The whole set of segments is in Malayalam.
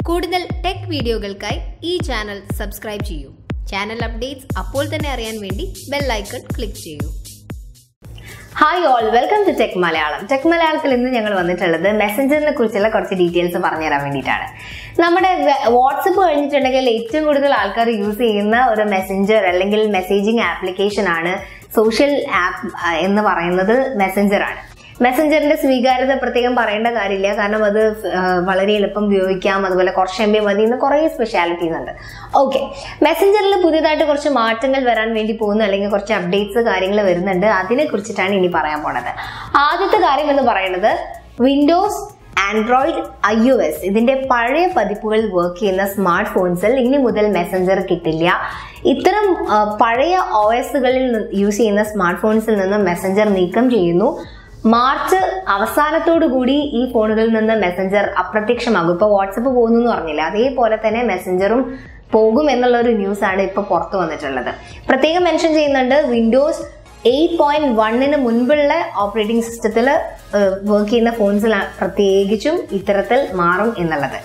കൂടുതൽ ടെക് വീഡിയോകൾക്കായി ഈ ചാനൽ സബ്സ്ക്രൈബ് ചെയ്യൂ. ചാനൽ അപ്ഡേറ്റ്സ് അപ്പോൾ തന്നെ അറിയാൻ വേണ്ടി ബെൽ ഐക്കൺ ക്ലിക്ക് ചെയ്യൂ. Hi all, welcome to tech Malayalam. Tech മലയാളത്തിൽ ഇന്ന് ഞങ്ങൾ വന്നിട്ടുള്ളത് മെസ്സഞ്ചറിനെ കുറിച്ചുള്ള കുറച്ച് ഡീറ്റെയിൽസ് പറഞ്ഞുതരാൻ വേണ്ടിയിട്ടാണ്. നമ്മുടെ വാട്സപ്പ് കഴിഞ്ഞിട്ടുണ്ടെങ്കിൽ ഏറ്റവും കൂടുതൽ ആൾക്കാർ യൂസ് ചെയ്യുന്ന ഒരു മെസ്സഞ്ചർ അല്ലെങ്കിൽ മെസ്സേജിങ് ആപ്ലിക്കേഷൻ ആണ് സോഷ്യൽ ആപ്പ് എന്ന് പറയുന്നത് മെസ്സഞ്ചറാണ്. മെസ്സഞ്ചറിന്റെ സ്വീകാര്യത പ്രത്യേകം പറയേണ്ട കാര്യമില്ല, കാരണം അത് വളരെ എളുപ്പം ഉപയോഗിക്കാം, അതുപോലെ കുറച്ച് MB മതി എന്ന് കുറേ സ്പെഷ്യാലിറ്റീസ് ഉണ്ട്. ഓക്കെ, മെസ്സഞ്ചറിൽ പുതിയതായിട്ട് കുറച്ച് മാറ്റങ്ങൾ വരാൻ വേണ്ടി പോകുന്നു, അല്ലെങ്കിൽ കുറച്ച് അപ്ഡേറ്റ്സ് കാര്യങ്ങൾ വരുന്നുണ്ട്. അതിനെ കുറിച്ചിട്ടാണ് ഇനി പറയാൻ പോണത്. ആദ്യത്തെ കാര്യം എന്ന് പറയുന്നത് വിൻഡോസ്, ആൻഡ്രോയിഡ്, iOS ഇതിന്റെ പഴയ പതിപ്പുകൾ വർക്ക് ചെയ്യുന്ന സ്മാർട്ട് ഫോൺസിൽ ഇനി മുതൽ മെസ്സഞ്ചർ കിട്ടില്ല. ഇത്തരം പഴയ OSകളിൽ യൂസ് ചെയ്യുന്ന സ്മാർട്ട് ഫോൺസിൽ നിന്ന് മെസ്സഞ്ചർ നീക്കം ചെയ്യുന്നു. മാർച്ച് അവസാനത്തോടു കൂടി ഈ ഫോണുകളിൽ നിന്ന് മെസ്സഞ്ചർ അപ്രത്യക്ഷമാകും. ഇപ്പൊ വാട്സപ്പ് പോകുന്നു എന്ന് പറഞ്ഞില്ല, അതേപോലെ തന്നെ മെസ്സഞ്ചറും പോകും എന്നുള്ള ഒരു ന്യൂസ് ആണ് ഇപ്പൊ പുറത്തു വന്നിട്ടുള്ളത്. പ്രത്യേകം മെൻഷൻ ചെയ്യുന്നുണ്ട് വിൻഡോസ് 8.1 മുൻപുള്ള ഓപ്പറേറ്റിംഗ് സിസ്റ്റത്തിൽ വർക്ക് ചെയ്യുന്ന ഫോൺസിൽ പ്രത്യേകിച്ചും ഇത്തരത്തിൽ മാറും എന്നുള്ളത്.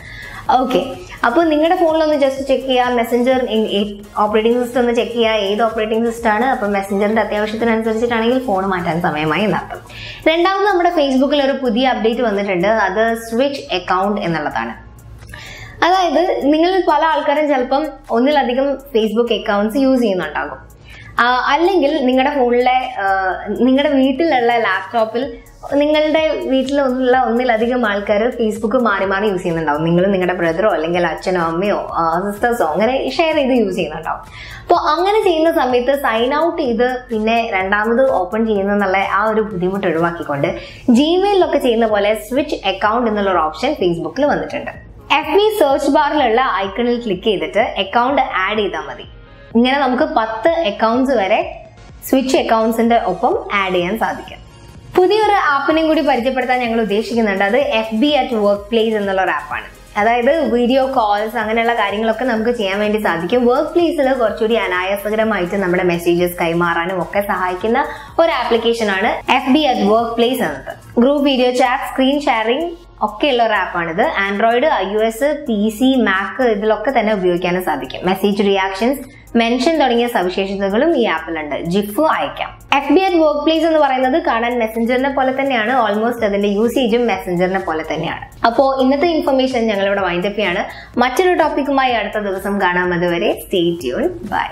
ഓക്കെ, അപ്പോൾ നിങ്ങളുടെ ഫോണിലൊന്ന് ജസ്റ്റ് ചെക്ക് ചെയ്യുക, മെസ്സഞ്ചർ ഓപ്പറേറ്റിംഗ് സിസ്റ്റം ഒന്ന് ചെക്ക് ചെയ്യുക, ഏത് ഓപ്പറേറ്റിംഗ് സിസ്റ്റം ആണ്. അപ്പം മെസ്സഞ്ചറിന്റെ അത്യാവശ്യത്തിനനുസരിച്ചിട്ടാണെങ്കിൽ ഫോൺ മാറ്റാൻ സമയമായി എന്നർത്ഥം. രണ്ടാമത് നമ്മുടെ ഫേസ്ബുക്കിൽ ഒരു പുതിയ അപ്ഡേറ്റ് വന്നിട്ടുണ്ട്. അത് സ്വിച്ച് അക്കൗണ്ട് എന്നുള്ളതാണ്. അതായത് നിങ്ങൾ പല ആൾക്കാരും ചിലപ്പം ഒന്നിലധികം ഫേസ്ബുക്ക് അക്കൗണ്ട്സ് യൂസ് ചെയ്യുന്നുണ്ടാകും. അല്ലെങ്കിൽ നിങ്ങളുടെ ഫോണിലെ നിങ്ങളുടെ വീട്ടിലുള്ള ലാപ്ടോപ്പിൽ നിങ്ങളുടെ വീട്ടിലുള്ള ഒന്നിലധികം ആൾക്കാർ ഫേസ്ബുക്ക് മാറി മാറി യൂസ് ചെയ്യുന്നുണ്ടാവും. നിങ്ങൾ നിങ്ങളുടെ ബ്രദറോ അല്ലെങ്കിൽ അച്ഛനോ അമ്മയോ സിസ്റ്റേഴ്സോ അങ്ങനെ ഷെയർ ചെയ്ത് യൂസ് ചെയ്യുന്നുണ്ടാവും. അപ്പോൾ അങ്ങനെ ചെയ്യുന്ന സമയത്ത് സൈൻ ഔട്ട് ചെയ്ത് പിന്നെ രണ്ടാമത് ഓപ്പൺ ചെയ്യുന്നുള്ള ആ ഒരു ബുദ്ധിമുട്ട് ഒഴിവാക്കിക്കൊണ്ട് ജിമെയിലൊക്കെ ചെയ്യുന്ന പോലെ സ്വിച്ച് അക്കൗണ്ട് എന്നുള്ളൊരു ഓപ്ഷൻ ഫേസ്ബുക്കിൽ വന്നിട്ടുണ്ട്. FB സെർച്ച് ബാറിലുള്ള ഐക്കണിൽ ക്ലിക്ക് ചെയ്തിട്ട് അക്കൗണ്ട് ആഡ് ചെയ്താൽ മതി. ഇങ്ങനെ നമുക്ക് 10 അക്കൗണ്ട്സ് വരെ സ്വിച്ച് അക്കൗണ്ട്സിന്റെ ഒപ്പം ആഡ് ചെയ്യാൻ സാധിക്കും. പുതിയൊരു ആപ്പിനെയും കൂടി പരിചയപ്പെടുത്താൻ ഞങ്ങൾ ഉദ്ദേശിക്കുന്നുണ്ട്. അത് FB at Workplace എന്നുള്ള ഒരു ആപ്പാണ്. അതായത് വീഡിയോ കോൾസ് അങ്ങനെയുള്ള കാര്യങ്ങളൊക്കെ നമുക്ക് ചെയ്യാൻ വേണ്ടി സാധിക്കും. വർക്ക് പ്ലേസിൽ കുറച്ചുകൂടി അനായാസകരമായിട്ട് നമ്മുടെ മെസ്സേജസ് കൈമാറാനും ഒക്കെ സഹായിക്കുന്ന ഒരു ആപ്ലിക്കേഷൻ ആണ് FB at Workplace എന്നത്. Group video chat, screen sharing ഒക്കെയുള്ള ഒരു ആപ്പാണിത്. ആൻഡ്രോയിഡ്, iOS, PC, Mac ഇതിലൊക്കെ തന്നെ ഉപയോഗിക്കാനും സാധിക്കും. മെസ്സേജ് റിയാക്ഷൻസ്, മെൻഷൻ തുടങ്ങിയ സവിശേഷതകളും ഈ ആപ്പിലുണ്ട്. ജിഫ് അയക്കാം. FB at Workplace എന്ന് പറയുന്നത് കാണാൻ മെസ്സഞ്ചറിനെ പോലെ തന്നെയാണ്. ഓൾമോസ്റ്റ് അതിന്റെ യൂസേജും മെസ്സഞ്ചറിനെ പോലെ തന്നെയാണ്. അപ്പോൾ ഇന്നത്തെ ഇൻഫർമേഷൻ ഞങ്ങളിവിടെ വൈൻഡപ്പ് ചെയ്യാണ്. മറ്റൊരു ടോപ്പിക്കുമായി അടുത്ത ദിവസം കാണാം. അതുവരെ സ്റ്റേ ട്യൂൺ. ബൈ.